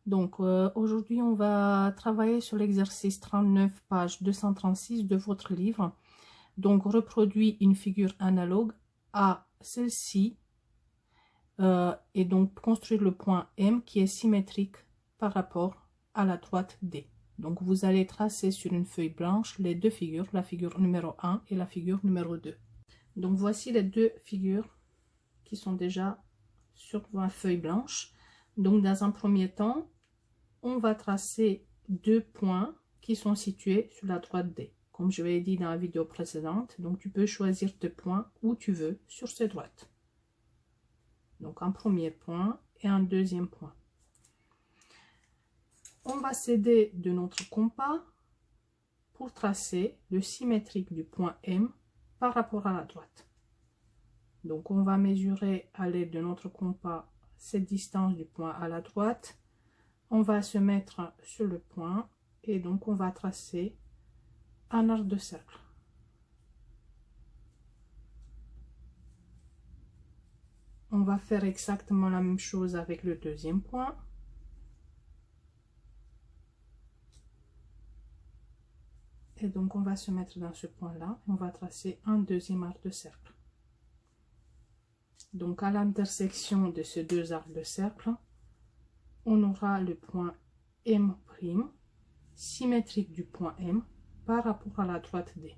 Donc aujourd'hui on va travailler sur l'exercice 39 page 236 de votre livre. Donc reproduit une figure analogue à celle-ci et donc construire le point M qui est symétrique par rapport à la droite D. Donc vous allez tracer sur une feuille blanche les deux figures, la figure numéro 1 et la figure numéro 2. Donc voici les deux figures qui sont déjà sur ma feuille blanche. Donc dans un premier temps, on va tracer deux points qui sont situés sur la droite D. Comme je l'ai dit dans la vidéo précédente, donc tu peux choisir deux points où tu veux sur cette droite. Donc un premier point et un deuxième point. On va s'aider de notre compas pour tracer le symétrique du point M par rapport à la droite. Donc on va mesurer à l'aide de notre compas cette distance du point à la droite. On va se mettre sur le point et donc on va tracer un arc de cercle. On va faire exactement la même chose avec le deuxième point. Et donc on va se mettre dans ce point là, on va tracer un deuxième arc de cercle. Donc à l'intersection de ces deux arcs de cercle, on aura le point M', symétrique du point M par rapport à la droite D.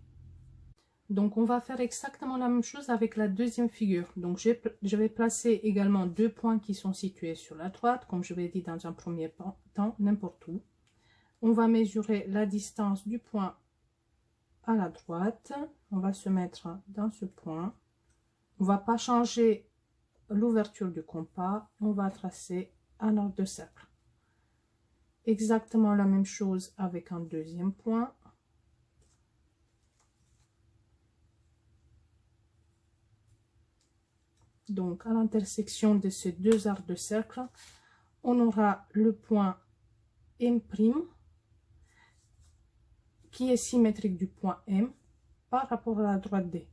Donc on va faire exactement la même chose avec la deuxième figure. Donc je vais placer également deux points qui sont situés sur la droite, comme je l'ai dit dans un premier temps, n'importe où. On va mesurer la distance du point à la droite. On va se mettre dans ce point. On va pas changer l'ouverture du compas. On va tracer un arc de cercle. Exactement la même chose avec un deuxième point. Donc à l'intersection de ces deux arcs de cercle, on aura le point M' qui est symétrique du point M par rapport à la droite D.